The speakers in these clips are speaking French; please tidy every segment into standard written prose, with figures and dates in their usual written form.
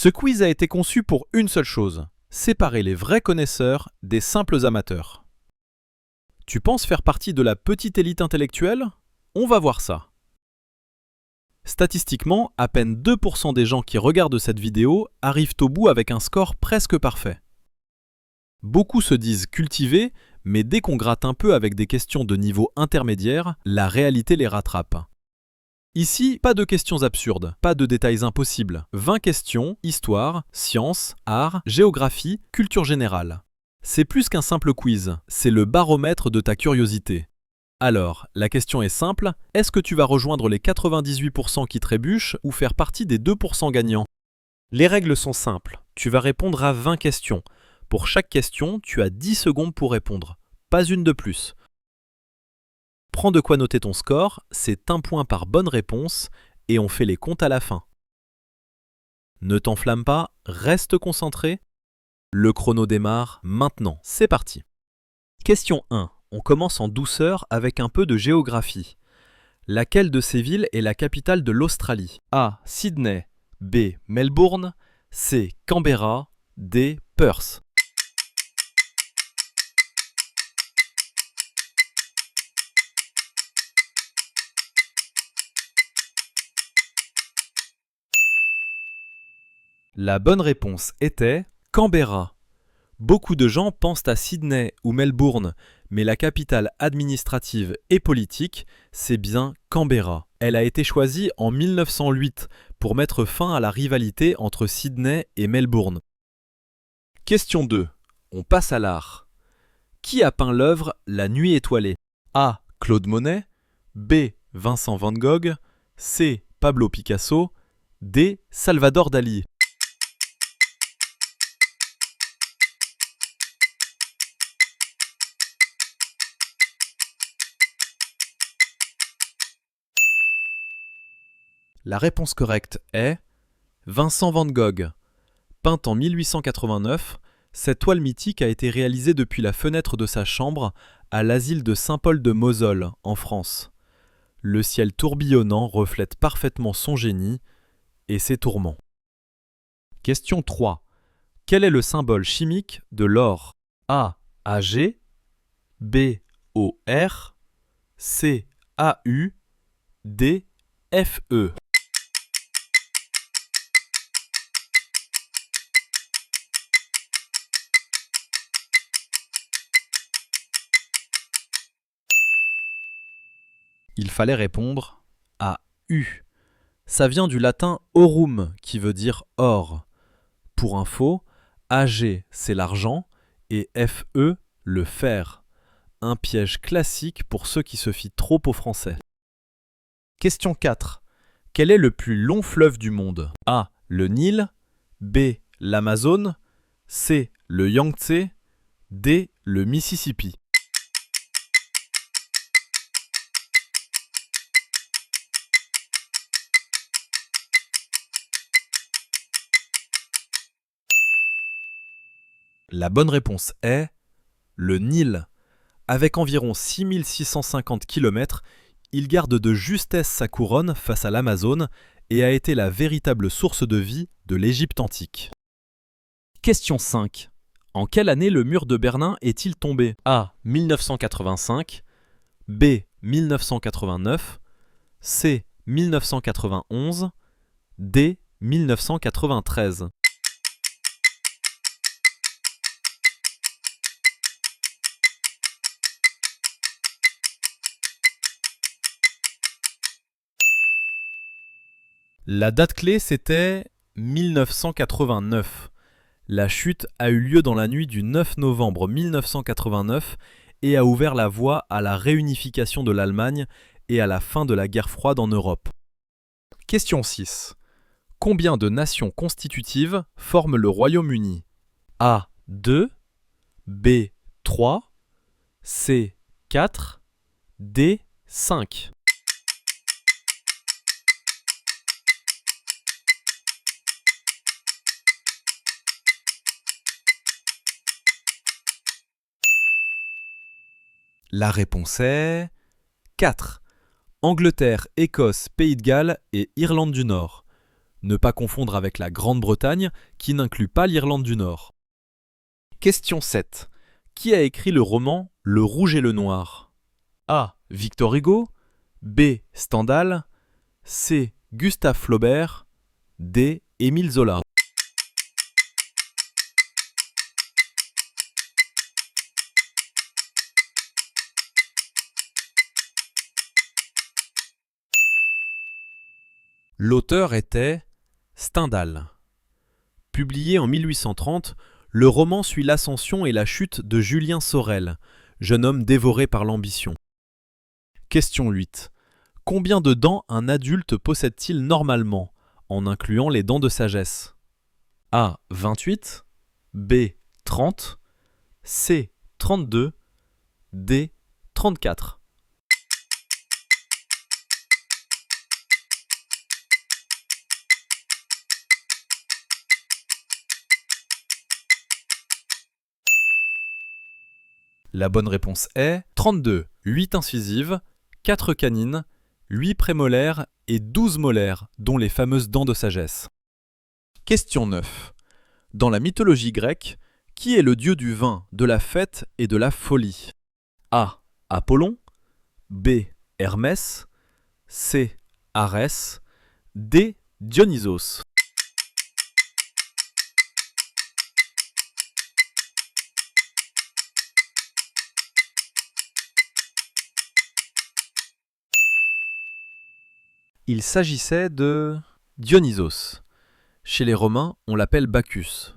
Ce quiz a été conçu pour une seule chose, séparer les vrais connaisseurs des simples amateurs. Tu penses faire partie de la petite élite intellectuelle? On va voir ça. Statistiquement, à peine 2% des gens qui regardent cette vidéo arrivent au bout avec un score presque parfait. Beaucoup se disent cultivés, mais dès qu'on gratte un peu avec des questions de niveau intermédiaire, la réalité les rattrape. Ici, pas de questions absurdes, pas de détails impossibles. 20 questions, histoire, sciences, art, géographie, culture générale. C'est plus qu'un simple quiz, c'est le baromètre de ta curiosité. Alors, la question est simple, est-ce que tu vas rejoindre les 98% qui trébuchent ou faire partie des 2% gagnants? Les règles sont simples, tu vas répondre à 20 questions. Pour chaque question, tu as 10 secondes pour répondre, pas une de plus. Prends de quoi noter ton score, c'est 1 point par bonne réponse et on fait les comptes à la fin. Ne t'enflamme pas, reste concentré. Le chrono démarre maintenant, c'est parti. Question 1. On commence en douceur avec un peu de géographie. Laquelle de ces villes est la capitale de l'Australie? A. Sydney. B. Melbourne. C. Canberra. D. Perth. La bonne réponse était Canberra. Beaucoup de gens pensent à Sydney ou Melbourne, mais la capitale administrative et politique, c'est bien Canberra. Elle a été choisie en 1908 pour mettre fin à la rivalité entre Sydney et Melbourne. Question 2. On passe à l'art. Qui a peint l'œuvre La Nuit étoilée? A. Claude Monet. B. Vincent van Gogh. C. Pablo Picasso. D. Salvador Dali. La réponse correcte est Vincent van Gogh. Peinte en 1889, cette toile mythique a été réalisée depuis la fenêtre de sa chambre à l'asile de Saint-Paul de Mosole, en France. Le ciel tourbillonnant reflète parfaitement son génie et ses tourments. Question 3. Quel est le symbole chimique de l'or? A. Ag. B. OR. C. AU. D. FE. Il fallait répondre à U. Ça vient du latin aurum, qui veut dire or. Pour info, Ag c'est l'argent et Fe le fer. Un piège classique pour ceux qui se fient trop au français. Question 4. Quel est le plus long fleuve du monde? A. Le Nil. B. L'Amazone. C. Le Yangtze. D. Le Mississippi. La bonne réponse est le Nil. Avec environ 6650 km, il garde de justesse sa couronne face à l'Amazone et a été la véritable source de vie de l'Égypte antique. Question 5. En quelle année le mur de Berlin est-il tombé? A. 1985. B. 1989. C. 1991. D. 1993. La date clé, c'était 1989. La chute a eu lieu dans la nuit du 9 novembre 1989 et a ouvert la voie à la réunification de l'Allemagne et à la fin de la guerre froide en Europe. Question 6. Combien de nations constitutives forment le Royaume-Uni? A. 2. B. 3. C. 4. D. 5. La réponse est 4. Angleterre, Écosse, Pays de Galles et Irlande du Nord. Ne pas confondre avec la Grande-Bretagne, qui n'inclut pas l'Irlande du Nord. Question 7. Qui a écrit le roman Le Rouge et le Noir? A. Victor Hugo. B. Stendhal. C. Gustave Flaubert. D. Émile Zola. L'auteur était Stendhal. Publié en 1830, le roman suit l'ascension et la chute de Julien Sorel, jeune homme dévoré par l'ambition. Question 8. Combien de dents un adulte possède-t-il normalement, en incluant les dents de sagesse? A. 28. B. 30. C. 32. D. 34. La bonne réponse est 32, 8 incisives, 4 canines, 8 prémolaires et 12 molaires, dont les fameuses dents de sagesse. Question 9. Dans la mythologie grecque, qui est le dieu du vin, de la fête et de la folie? A. Apollon. B. Hermès. C. Arès. D. Dionysos. Il s'agissait de Dionysos. Chez les Romains, on l'appelle Bacchus,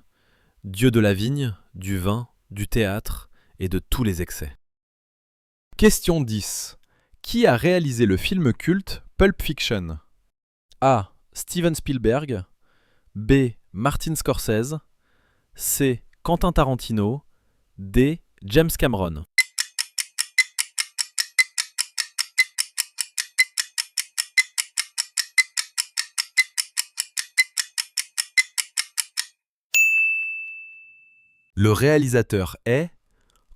dieu de la vigne, du vin, du théâtre et de tous les excès. Question 10. Qui a réalisé le film culte Pulp Fiction? A. Steven Spielberg. B. Martin Scorsese. C. Quentin Tarantino. D. James Cameron. Le réalisateur est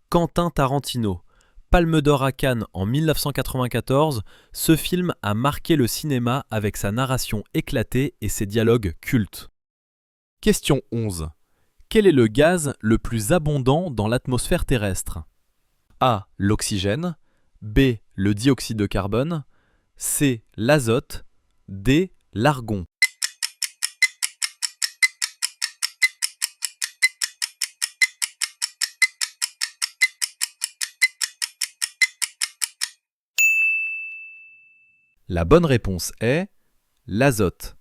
Quentin Tarantino. Palme d'or à Cannes en 1994, ce film a marqué le cinéma avec sa narration éclatée et ses dialogues cultes. Question 11. Quel est le gaz le plus abondant dans l'atmosphère terrestre? A. L'oxygène. B. Le dioxyde de carbone. C. L'azote. D. L'argon. La bonne réponse est l'azote.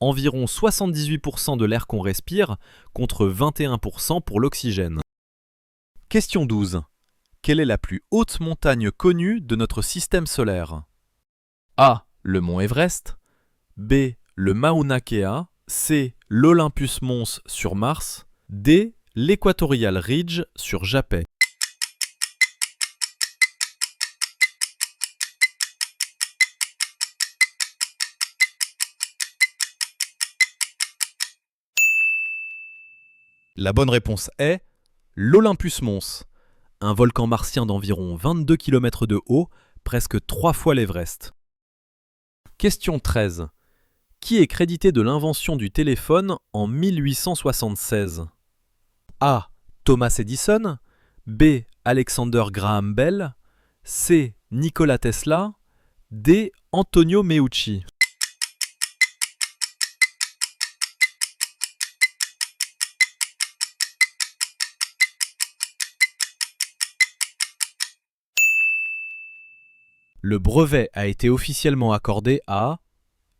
Environ 78% de l'air qu'on respire contre 21% pour l'oxygène. Question 12. Quelle est la plus haute montagne connue de notre système solaire? A. Le mont Everest. B. Le Mauna Kea. C. L'Olympus Mons sur Mars. D. L'Equatorial Ridge sur Japet. La bonne réponse est l'Olympus Mons, un volcan martien d'environ 22 km de haut, presque 3 fois l'Everest. Question 13. Qui est crédité de l'invention du téléphone en 1876? A. Thomas Edison. B. Alexander Graham Bell. C. Nikola Tesla. D. Antonio Meucci. Le brevet a été officiellement accordé à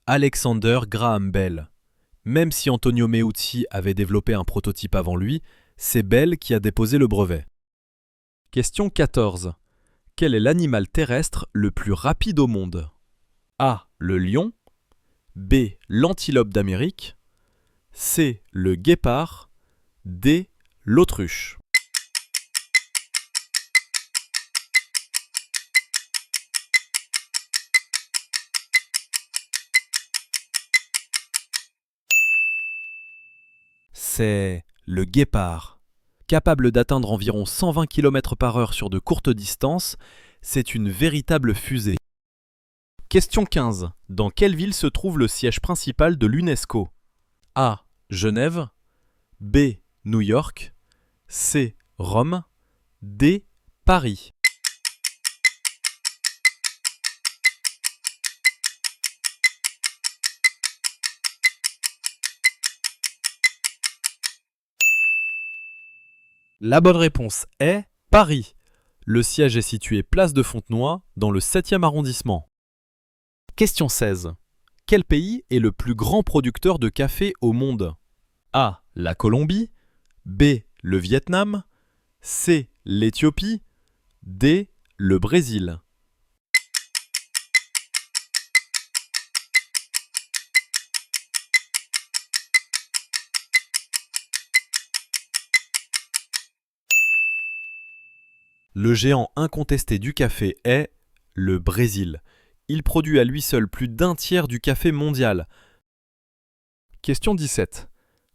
Alexander Graham Bell. Même si Antonio Meucci avait développé un prototype avant lui, c'est Bell qui a déposé le brevet. Question 14. Quel est l'animal terrestre le plus rapide au monde? A. Le lion. B. L'antilope d'Amérique. C. Le guépard. D. L'autruche. C'est le guépard. Capable d'atteindre environ 120 km/h sur de courtes distances, c'est une véritable fusée. Question 15. Dans quelle ville se trouve le siège principal de l'UNESCO? A. Genève. B. New York. C. Rome. D. Paris. La bonne réponse est Paris. Le siège est situé place de Fontenoy, dans le 7e arrondissement. Question 16. Quel pays est le plus grand producteur de café au monde? A. La Colombie. B. Le Vietnam. C. L'Éthiopie. D. Le Brésil. Le géant incontesté du café est le Brésil. Il produit à lui seul plus d'un tiers du café mondial. Question 17.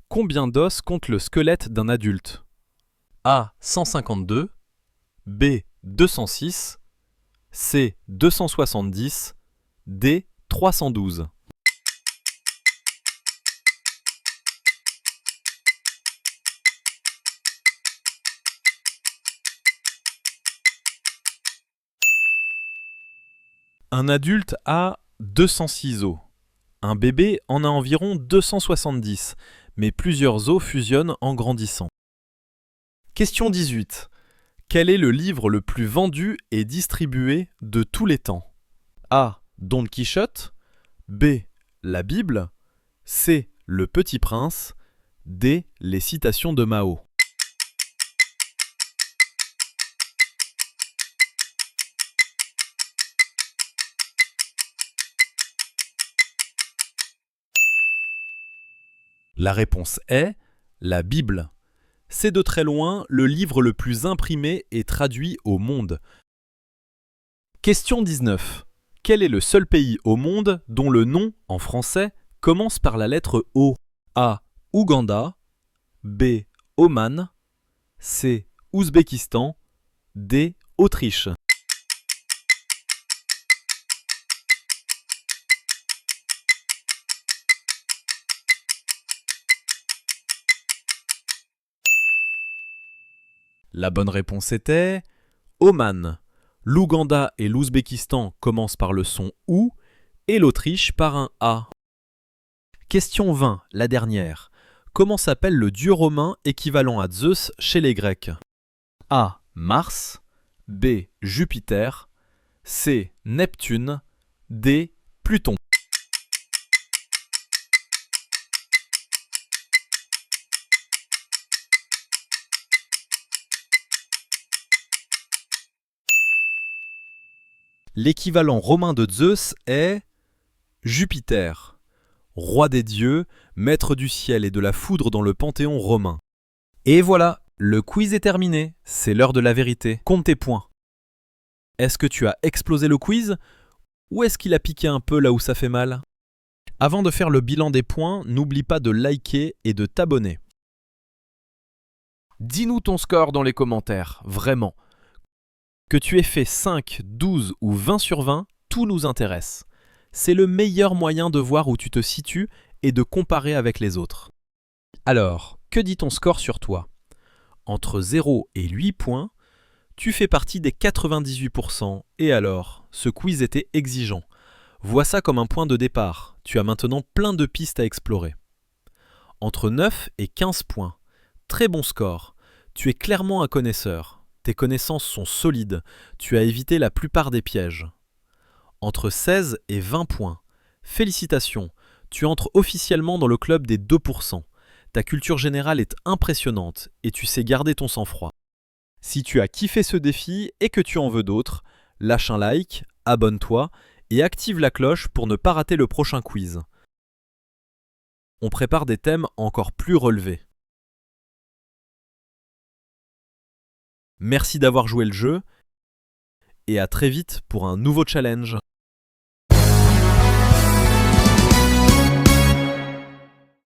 Combien d'os compte le squelette d'un adulte? A. 152. B. 206. C. 270. D. 312. Un adulte a 206 os. Un bébé en a environ 270, mais plusieurs os fusionnent en grandissant. Question 18. Quel est le livre le plus vendu et distribué de tous les temps? A. Don Quichotte. B. La Bible. C. Le Petit Prince. D. Les citations de Mao. La réponse est la Bible. C'est de très loin le livre le plus imprimé et traduit au monde. Question 19. Quel est le seul pays au monde dont le nom, en français, commence par la lettre O? A. Ouganda. B. Oman. C. Ouzbékistan. D. Autriche. La bonne réponse était Oman. L'Ouganda et l'Ouzbékistan commencent par le son OU et l'Autriche par un A. Question 20, la dernière. Comment s'appelle le dieu romain équivalent à Zeus chez les Grecs? A. Mars. B. Jupiter. C. Neptune. D. Pluton. L'équivalent romain de Zeus est Jupiter, roi des dieux, maître du ciel et de la foudre dans le panthéon romain. Et voilà, le quiz est terminé, c'est l'heure de la vérité. Compte tes points. Est-ce que tu as explosé le quiz ou est-ce qu'il a piqué un peu là où ça fait mal? Avant de faire le bilan des points, n'oublie pas de liker et de t'abonner. Dis-nous ton score dans les commentaires, vraiment. Que tu aies fait 5, 12 ou 20 sur 20, tout nous intéresse. C'est le meilleur moyen de voir où tu te situes et de comparer avec les autres. Alors, que dit ton score sur toi? Entre 0 et 8 points, tu fais partie des 98%. Et alors, ce quiz était exigeant. Vois ça comme un point de départ. Tu as maintenant plein de pistes à explorer. Entre 9 et 15 points, très bon score. Tu es clairement un connaisseur. Tes connaissances sont solides, tu as évité la plupart des pièges. Entre 16 et 20 points, félicitations, tu entres officiellement dans le club des 2%. Ta culture générale est impressionnante et tu sais garder ton sang-froid. Si tu as kiffé ce défi et que tu en veux d'autres, lâche un like, abonne-toi et active la cloche pour ne pas rater le prochain quiz. On prépare des thèmes encore plus relevés. Merci d'avoir joué le jeu et à très vite pour un nouveau challenge.